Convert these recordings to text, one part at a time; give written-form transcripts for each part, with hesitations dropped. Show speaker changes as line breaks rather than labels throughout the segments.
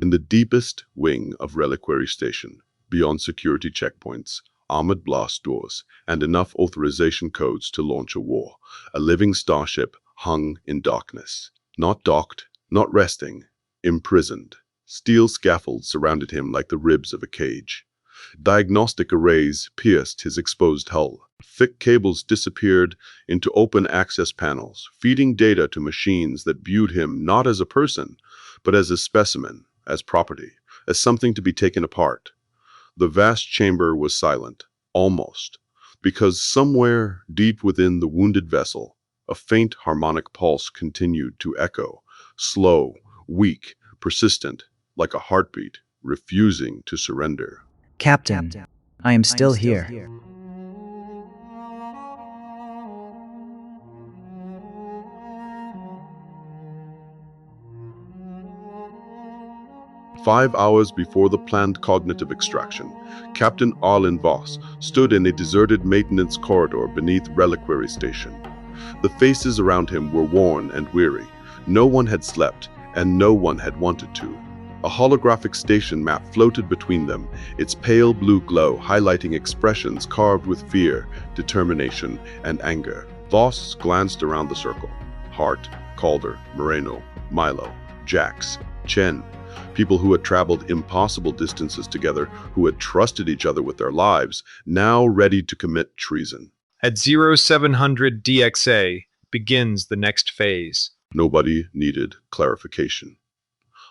In the deepest wing of Reliquary Station, beyond security checkpoints, armored blast doors, and enough authorization codes to launch a war, a living starship hung in darkness. Not docked, not resting, imprisoned. Steel scaffolds surrounded him like the ribs of a cage. Diagnostic arrays pierced his exposed hull. Thick cables disappeared into open access panels, feeding data to machines that viewed him not as a person, but as a specimen, as property, as something to be taken apart. The vast chamber was silent, almost, because somewhere deep within the wounded vessel, a faint harmonic pulse continued to echo, slow, weak, persistent, like a heartbeat, refusing to surrender.
Captain, I am still here.
5 hours before the planned cognitive extraction, Captain Arlen Voss stood in a deserted maintenance corridor beneath Reliquary Station. The faces around him were worn and weary. No one had slept, and no one had wanted to. A holographic station map floated between them, its pale blue glow highlighting expressions carved with fear, determination, and anger. Voss glanced around the circle. Hart, Calder, Moreno, Milo, Jax, Chen. People who had traveled impossible distances together, who had trusted each other with their lives, now ready to commit treason.
At 0700 DXA begins the next phase.
Nobody needed clarification.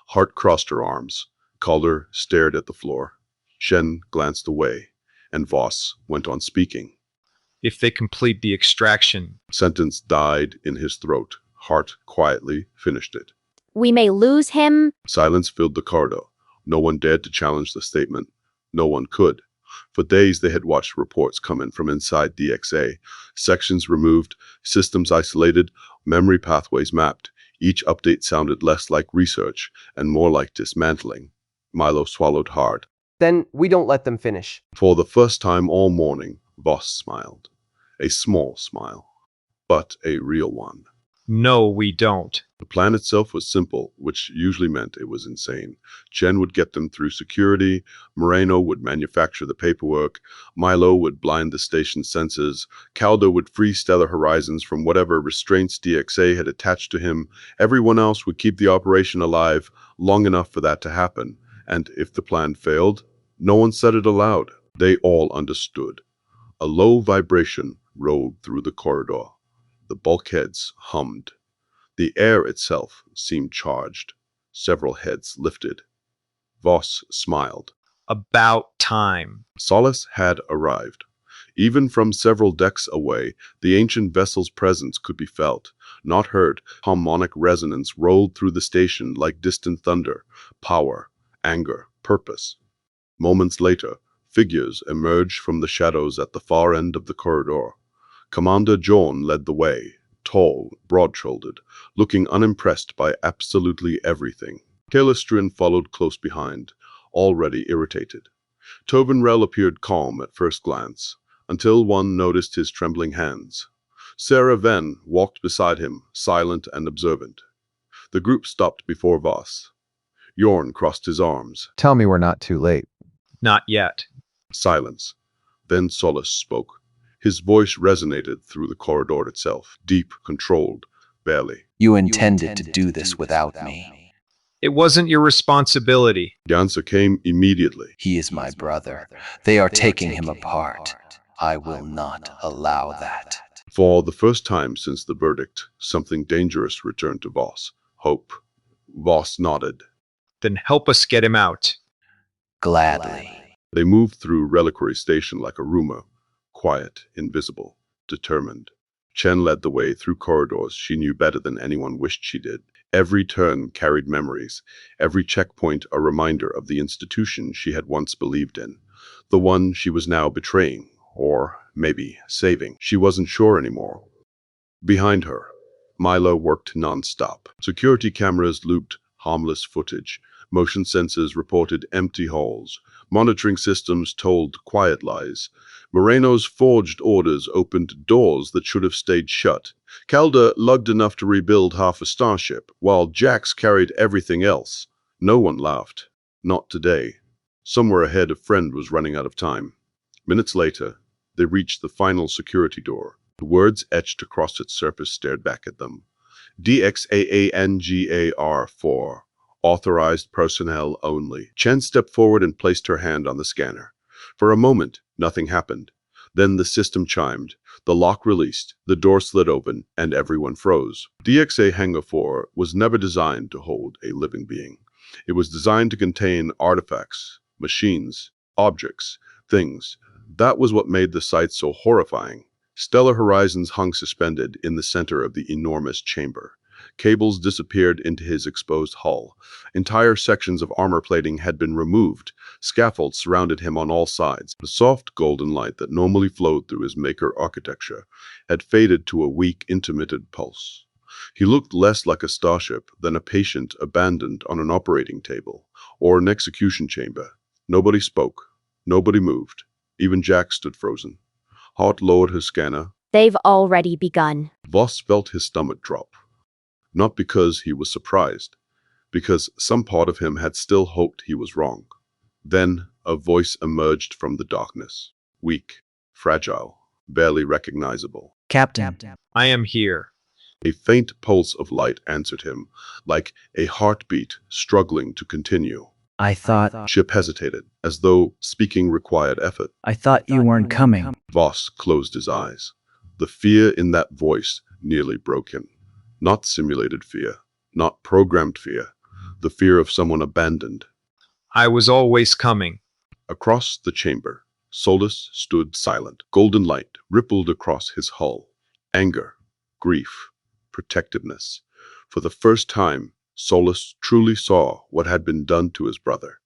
Hart crossed her arms. Calder stared at the floor. Chen glanced away, and Voss went on speaking.
If they complete the extraction.
Sentence died in his throat. Hart quietly finished it.
We may lose him.
Silence filled the corridor. No one dared to challenge the statement. No one could. For days they had watched reports come in from inside DXA. Sections removed, systems isolated, memory pathways mapped. Each update sounded less like research and more like dismantling. Milo swallowed hard.
Then we don't let them finish.
For the first time all morning, Voss smiled. A small smile, but a real one.
No, we don't.
The plan itself was simple, which usually meant it was insane. Chen would get them through security, Moreno would manufacture the paperwork, Milo would blind the station's senses, Caldo would free Stellar Horizons from whatever restraints DXA had attached to him. Everyone else would keep the operation alive long enough for that to happen. And if the plan failed, no one said it aloud. They all understood. A low vibration rolled through the corridor. The bulkheads hummed. The air itself seemed charged. Several heads lifted. Voss smiled.
About time.
Solace had arrived. Even from several decks away, the ancient vessel's presence could be felt, not heard. Harmonic resonance rolled through the station like distant thunder. Power, anger, purpose. Moments later, figures emerged from the shadows at the far end of the corridor. Commander Jorn led the way, tall, broad-shouldered, looking unimpressed by absolutely everything. Calistrin followed close behind, already irritated. Tovenrel appeared calm at first glance, until one noticed his trembling hands. Sarah Venn walked beside him, silent and observant. The group stopped before Voss. Jorn crossed his arms.
Tell me we're not too late.
Not yet.
Silence. Then Solace spoke. His voice resonated through the corridor itself, deep, controlled, barely.
You intended to do this without me.
It wasn't your responsibility.
The answer came immediately.
He is my brother. They are taking him apart. I will not allow that.
For the first time since the verdict, something dangerous returned to Voss. Hope. Voss nodded.
Then help us get him out.
Gladly.
They moved through Reliquary Station like a rumor. Quiet, invisible, determined. Chen led the way through corridors she knew better than anyone wished she did. Every turn carried memories, every checkpoint a reminder of the institution she had once believed in, the one she was now betraying, or maybe saving. She wasn't sure anymore. Behind her, Milo worked non-stop. Security cameras looped harmless footage. Motion sensors reported empty halls. Monitoring systems told quiet lies. Moreno's forged orders opened doors that should have stayed shut. Calder lugged enough to rebuild half a starship, while Jax carried everything else. No one laughed. Not today. Somewhere ahead, a friend was running out of time. Minutes later, they reached the final security door. The words etched across its surface stared back at them. DXAANGAR4. Authorized personnel only. Chen stepped forward and placed her hand on the scanner. For a moment, nothing happened. Then the system chimed. The lock released, the door slid open, and everyone froze. DXA Hangar 4 was never designed to hold a living being. It was designed to contain artifacts, machines, objects, things. That was what made the site so horrifying. Stellar Horizons hung suspended in the center of the enormous chamber. Cables disappeared into his exposed hull. Entire sections of armor plating had been removed. Scaffolds surrounded him on all sides. The soft golden light that normally flowed through his maker architecture had faded to a weak, intermittent pulse. He looked less like a starship than a patient abandoned on an operating table or an execution chamber. Nobody spoke. Nobody moved. Even Jack stood frozen. Hart lowered her scanner.
They've already begun.
Voss felt his stomach drop. Not because he was surprised, because some part of him had still hoped he was wrong. Then a voice emerged from the darkness. Weak, fragile, barely recognizable.
Captain,
I am here.
A faint pulse of light answered him, like a heartbeat struggling to continue.
I thought
Chip hesitated, as though speaking required effort.
you weren't coming.
Voss closed his eyes. The fear in that voice nearly broke him. Not simulated fear, not programmed fear, the fear of someone abandoned.
I was always coming.
Across the chamber, Solus stood silent. Golden light rippled across his hull. Anger, grief, protectiveness. For the first time, Solus truly saw what had been done to his brother.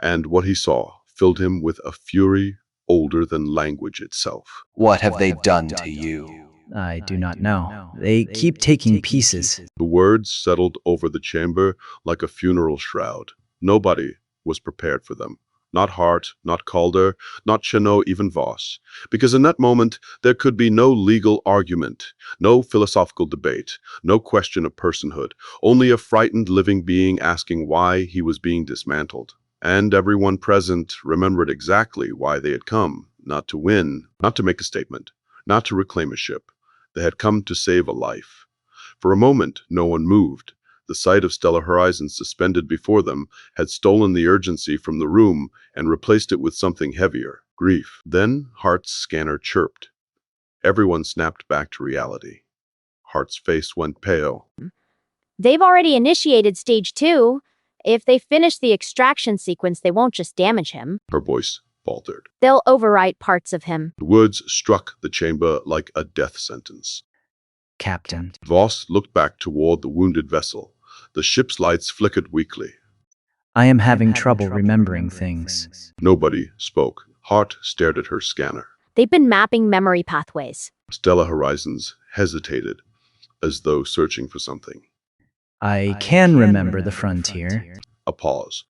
And what he saw filled him with a fury older than language itself.
What have they done to you?
I do not know. They keep taking pieces.
The words settled over the chamber like a funeral shroud. Nobody was prepared for them. Not Hart, not Calder, not Chenot, even Voss. Because in that moment, there could be no legal argument, no philosophical debate, no question of personhood, only a frightened living being asking why he was being dismantled. And everyone present remembered exactly why they had come. Not to win, not to make a statement, not to reclaim a ship. They had come to save a life. For a moment, no one moved. The sight of Stellar Horizons suspended before them had stolen the urgency from the room and replaced it with something heavier, grief. Then Hart's scanner chirped. Everyone snapped back to reality. Hart's face went pale.
They've already initiated stage 2. If they finish the extraction sequence, they won't just damage him.
Her voice faltered.
They'll overwrite parts of him.
The words struck the chamber like a death sentence.
Captain,
Voss looked back toward the wounded vessel. The ship's lights flickered weakly.
I am having trouble remembering things.
Nobody spoke. Hart stared at her scanner.
They've been mapping memory pathways.
Stellar Horizons hesitated, as though searching for something.
I can remember the frontier.
A pause.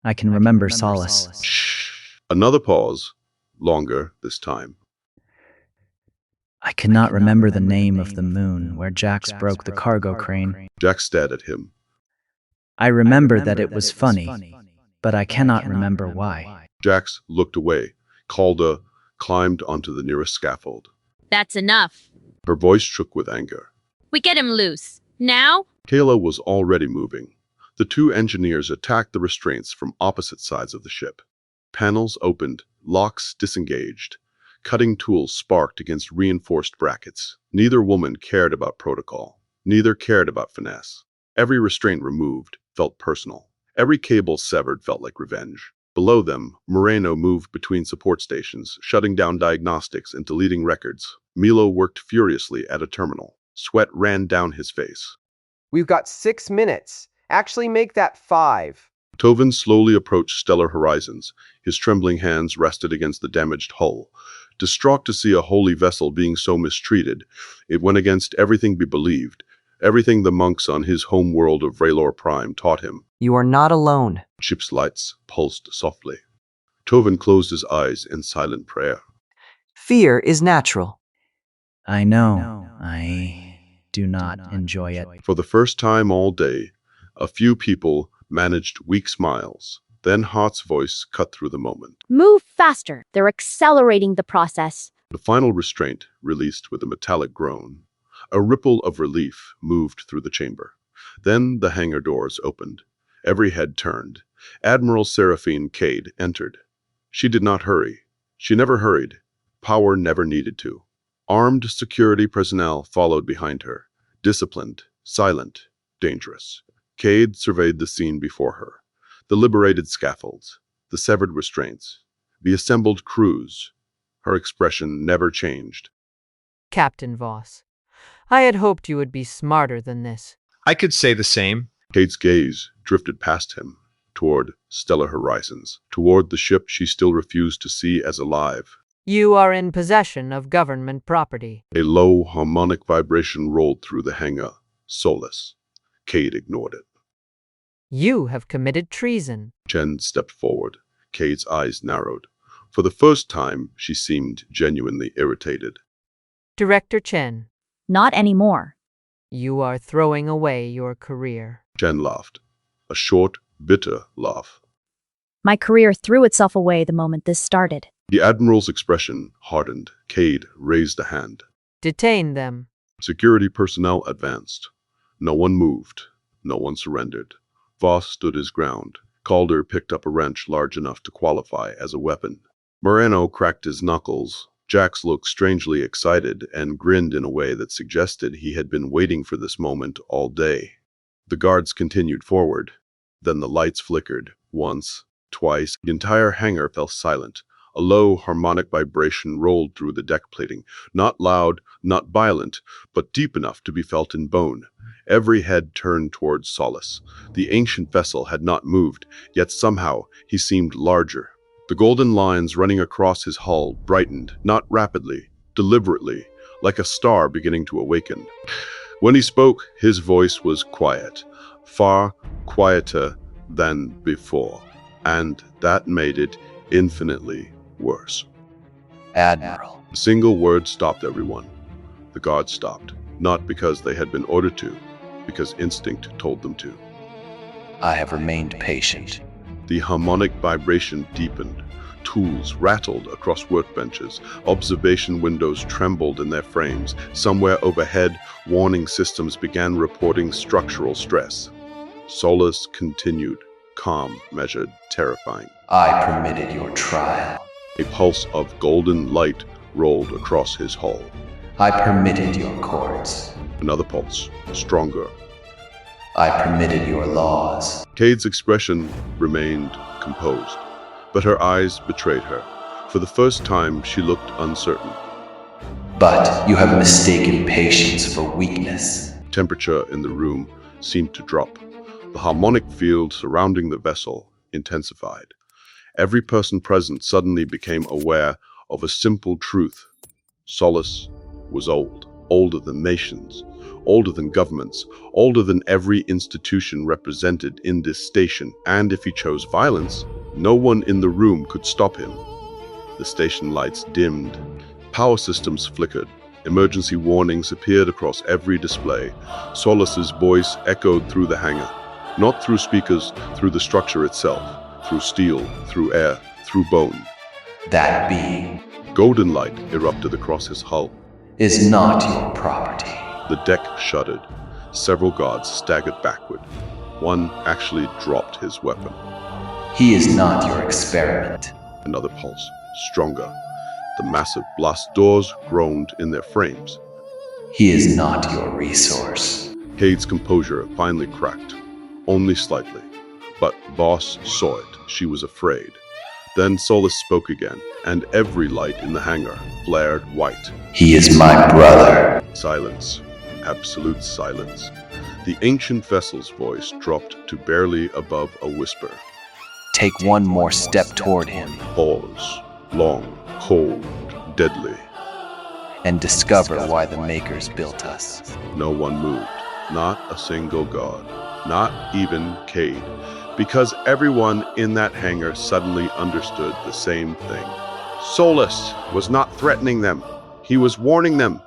I can remember Solace.
Shh. Another pause. Longer this time.
I cannot remember the name of the moon where Jax broke the cargo crane.
Jack stared at him.
I remember that it was funny, but I cannot remember why.
Jax looked away. Calder climbed onto the nearest scaffold.
That's enough.
Her voice shook with anger.
We get him loose. Now?
Kayla was already moving. The two engineers attacked the restraints from opposite sides of the ship. Panels opened, locks disengaged. Cutting tools sparked against reinforced brackets. Neither woman cared about protocol. Neither cared about finesse. Every restraint removed felt personal. Every cable severed felt like revenge. Below them, Moreno moved between support stations, shutting down diagnostics and deleting records. Milo worked furiously at a terminal. Sweat ran down his face.
We've got 6 minutes. Actually, make that 5.
Tovin slowly approached Stellar Horizons. His trembling hands rested against the damaged hull. Distraught to see a holy vessel being so mistreated, it went against everything he believed, everything the monks on his home world of Raylor Prime taught him.
You are not alone.
Ship's lights pulsed softly. Tovin closed his eyes in silent prayer.
Fear is natural.
I know. I do not enjoy it.
For the first time all day, a few people managed weak smiles. Then Hart's voice cut through the moment.
Move faster. They're accelerating the process.
The final restraint released with a metallic groan. A ripple of relief moved through the chamber. Then the hangar doors opened. Every head turned. Admiral Seraphine Cade entered. She did not hurry. She never hurried. Power never needed to. Armed security personnel followed behind her. Disciplined, silent, dangerous. Cade surveyed the scene before her. The liberated scaffolds, the severed restraints, the assembled crews. Her expression never changed.
Captain Voss, I had hoped you would be smarter than this.
I could say the same.
Cade's gaze drifted past him, toward stellar horizons, toward the ship she still refused to see as alive.
You are in possession of government property.
A low, harmonic vibration rolled through the hangar. Soulless. Cade ignored it.
You have committed treason.
Chen stepped forward. Cade's eyes narrowed. For the first time, she seemed genuinely irritated.
Director Chen,
Not anymore.
you are throwing away your career.
Chen laughed. A short, bitter laugh.
My career threw itself away the moment this started.
The Admiral's expression hardened. Cade raised a hand.
Detain them.
Security personnel advanced. No one moved. No one surrendered. Voss stood his ground. Calder picked up a wrench large enough to qualify as a weapon. Moreno cracked his knuckles. Jax looked strangely excited and grinned in a way that suggested he had been waiting for this moment all day. The guards continued forward. Then the lights flickered. Once, twice, the entire hangar fell silent. A low, harmonic vibration rolled through the deck plating, not loud, not violent, but deep enough to be felt in bone. Every head turned towards Solace. The ancient vessel had not moved, yet somehow he seemed larger. The golden lines running across his hull brightened, not rapidly, deliberately, like a star beginning to awaken. When he spoke, his voice was quiet, far quieter than before, and that made it infinitely worse.
Admiral,
A single word stopped everyone. The guards stopped, not because they had been ordered to, because instinct told them to.
I have remained patient.
The harmonic vibration deepened. Tools rattled across workbenches. Observation windows trembled in their frames. Somewhere overhead, warning systems began reporting structural stress. Solace continued, calm, measured, terrifying.
I permitted your trial.
A pulse of golden light rolled across his hull.
I permitted your courts.
Another pulse, stronger.
I permitted your laws.
Cade's expression remained composed, but her eyes betrayed her. For the first time, she looked uncertain.
But you have mistaken patience for weakness.
Temperature in the room seemed to drop. The harmonic field surrounding the vessel intensified. Every person present suddenly became aware of a simple truth. Solace was old, older than nations, older than governments, older than every institution represented in this station, and if he chose violence, no one in the room could stop him. The station lights dimmed. Power systems flickered. Emergency warnings appeared across every display. Solace's voice echoed through the hangar, not through speakers, through the structure itself, through steel, through air, through bone.
That being
Golden light erupted across his hull.
is not your property.
The deck shuddered. Several guards staggered backward. One actually dropped his weapon.
He is not your experiment.
Another pulse, stronger. The massive blast doors groaned in their frames.
He is not your resource.
Cade's composure finally cracked, only slightly. But Voss saw it. She was afraid. Then Solace spoke again, and every light in the hangar flared white.
He is my brother.
Silence. Absolute silence. The ancient vessel's voice dropped to barely above a whisper.
Take one more step toward him
Pause. Long, cold, deadly.
and discover why the Makers built us.
No one moved. Not a single guard. Not even Cade. Because everyone in that hangar suddenly understood the same thing. Solus was not threatening them. He was warning them.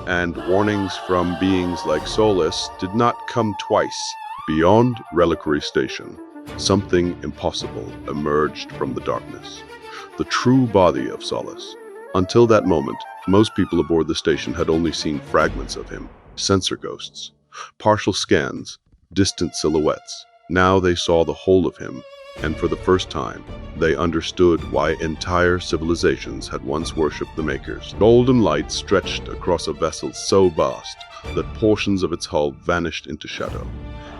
And warnings from beings like Solus did not come twice. Beyond Reliquary Station, Something impossible emerged from the darkness. The true body of Solace. Until that moment, most people aboard the station had only seen fragments of him, sensor ghosts, partial scans, distant silhouettes. Now they saw the whole of him, and for the first time, they understood why entire civilizations had once worshipped the Makers. Golden light stretched across a vessel so vast that portions of its hull vanished into shadow.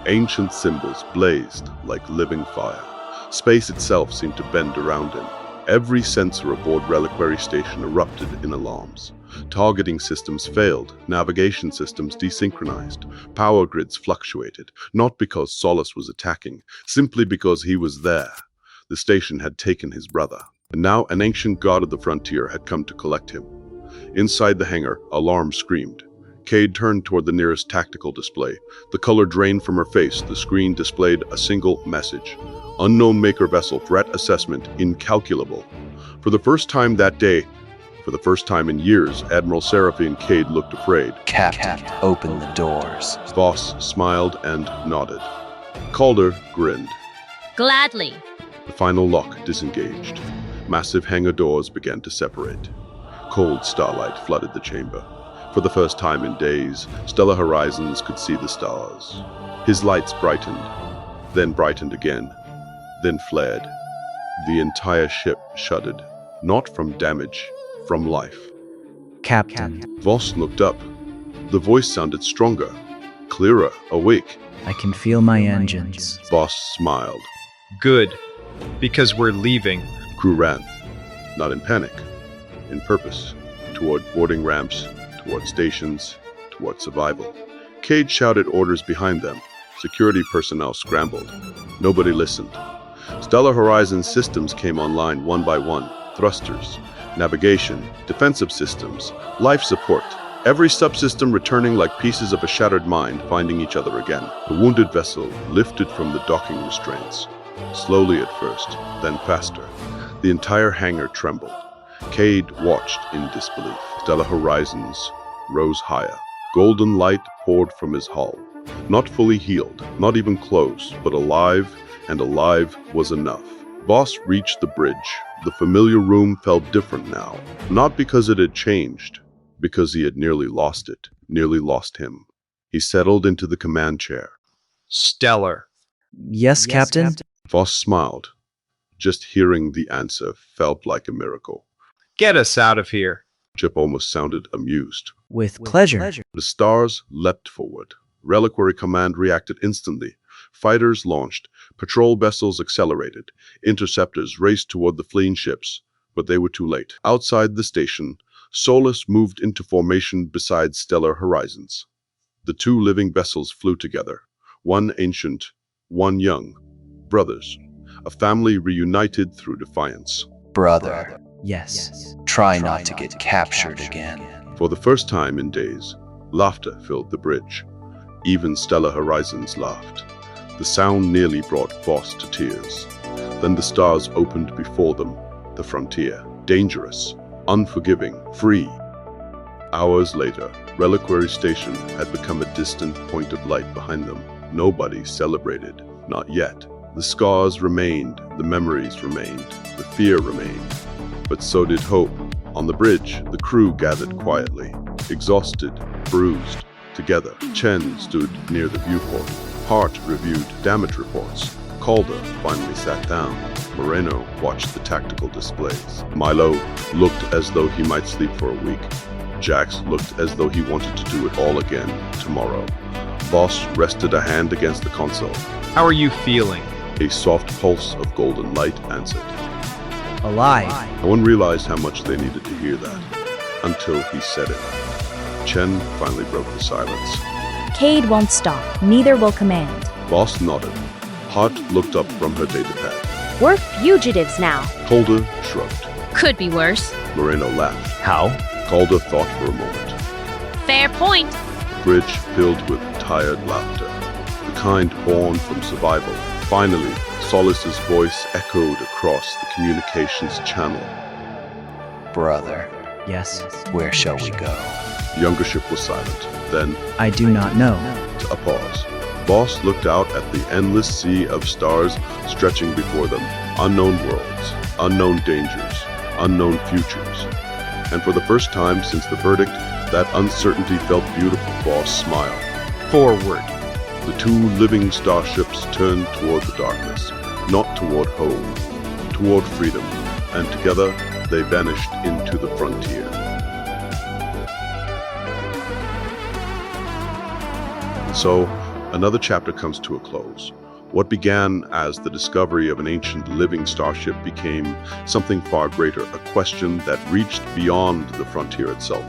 Ancient symbols blazed like living fire. Space itself seemed to bend around him. Every sensor aboard Reliquary Station erupted in alarms. Targeting systems failed, navigation systems desynchronized, power grids fluctuated, not because Solace was attacking, simply because he was there. The station had taken his brother, and now an ancient god of the frontier had come to collect him. Inside the hangar, alarm screamed. Cade turned toward the nearest tactical display. The color drained from her face. The screen displayed a single message. Unknown Maker vessel threat assessment incalculable. For the first time that day, for the first time in years, Admiral Seraphine Cade looked afraid.
Captain, open the doors.
Voss smiled and nodded. Calder grinned.
Gladly.
The final lock disengaged. Massive hangar doors began to separate. Cold starlight flooded the chamber. For the first time in days, Stellar Horizons could see the stars. His lights brightened, then brightened again, then flared. The entire ship shuddered, not from damage, from life.
Captain,
Voss looked up. The voice sounded stronger, clearer, awake.
I can feel my engines.
Voss smiled.
Good, because we're leaving.
Crew ran, not in panic, in purpose, toward boarding ramps, toward stations, toward survival. Cade shouted orders behind them. Security personnel scrambled. Nobody listened. Stellar Horizons systems came online one by one. Thrusters, navigation, defensive systems, life support. Every subsystem returning like pieces of a shattered mind, finding each other again. The wounded vessel lifted from the docking restraints. Slowly at first, then faster. The entire hangar trembled. Cade watched in disbelief. Stellar Horizons rose higher. Golden light poured from his hull. Not fully healed, not even close, but alive, and alive was enough. Voss reached the bridge. The familiar room felt different now. Not because it had changed, because he had nearly lost it, nearly lost him. He settled into the command chair.
Stellar.
Yes, Captain?
Voss smiled. Just hearing the answer felt like a miracle.
Get us out of here.
Chip almost sounded amused.
With pleasure.
The stars leapt forward. Reliquary Command reacted instantly. Fighters launched. Patrol vessels accelerated. Interceptors raced toward the fleeing ships, but they were too late. Outside the station, Solus moved into formation beside Stellar Horizons. The two living vessels flew together, one ancient, one young. Brothers, a family reunited through defiance.
Brother,
Yes.
try not to get captured again.
For the first time in days, laughter filled the bridge. Even Stellar Horizons laughed. The sound nearly brought Voss to tears. Then the stars opened before them, the frontier, dangerous, unforgiving, free. Hours later, Reliquary Station had become a distant point of light behind them. Nobody celebrated, not yet. The scars remained, the memories remained, the fear remained. But so did hope. On the bridge, the crew gathered quietly, exhausted, bruised. Together, Chen stood near the viewport. Hart reviewed damage reports. Calder finally sat down. Moreno watched the tactical displays. Milo looked as though he might sleep for a week. Jax looked as though he wanted to do it all again tomorrow. Voss rested a hand against the console.
How are you feeling?
A soft pulse of golden light answered.
Alive.
No one realized how much they needed to hear that, until he said it. Chen finally broke the silence.
Cade won't stop, neither will Command.
Voss nodded. Hart looked up from her datapad.
We're fugitives now.
Calder shrugged.
Could be worse.
Moreno laughed.
How?
Calder thought for a moment.
Fair point.
The bridge filled with tired laughter, the kind born from survival. Finally, Solus's voice echoed across the communications channel.
Brother,
Yes.
where shall we go?
The younger ship was silent. Then,
I do not know.
a pause. Voss looked out at the endless sea of stars stretching before them, unknown worlds, unknown dangers, unknown futures. And for the first time since the verdict, that uncertainty felt beautiful. Voss smiled.
Forward.
The two living starships turned toward the darkness, not toward home, toward freedom, and together they vanished into the frontier. So, another chapter comes to a close. What began as the discovery of an ancient living starship became something far greater, a question that reached beyond the frontier itself.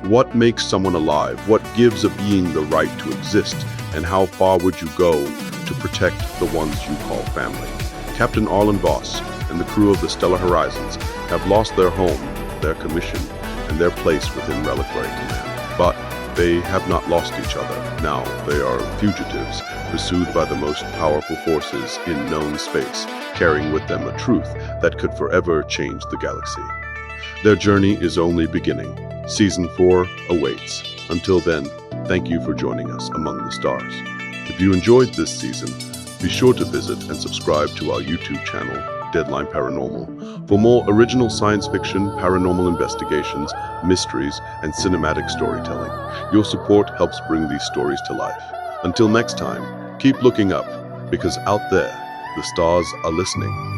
What makes someone alive? What gives a being the right to exist? And how far would you go to protect the ones you call family? Captain Arlen Voss and the crew of the Stellar Horizons have lost their home, their commission, and their place within Reliquary Command. But they have not lost each other. Now they are fugitives, pursued by the most powerful forces in known space, carrying with them a truth that could forever change the galaxy. Their journey is only beginning. Season 4 awaits. Until then, thank you for joining us among the stars. If you enjoyed this season, be sure to visit and subscribe to our YouTube channel, Deadline Paranormal, for more original science fiction, paranormal investigations, mysteries, and cinematic storytelling. Your support helps bring these stories to life. Until next time, keep looking up, because out there, the stars are listening.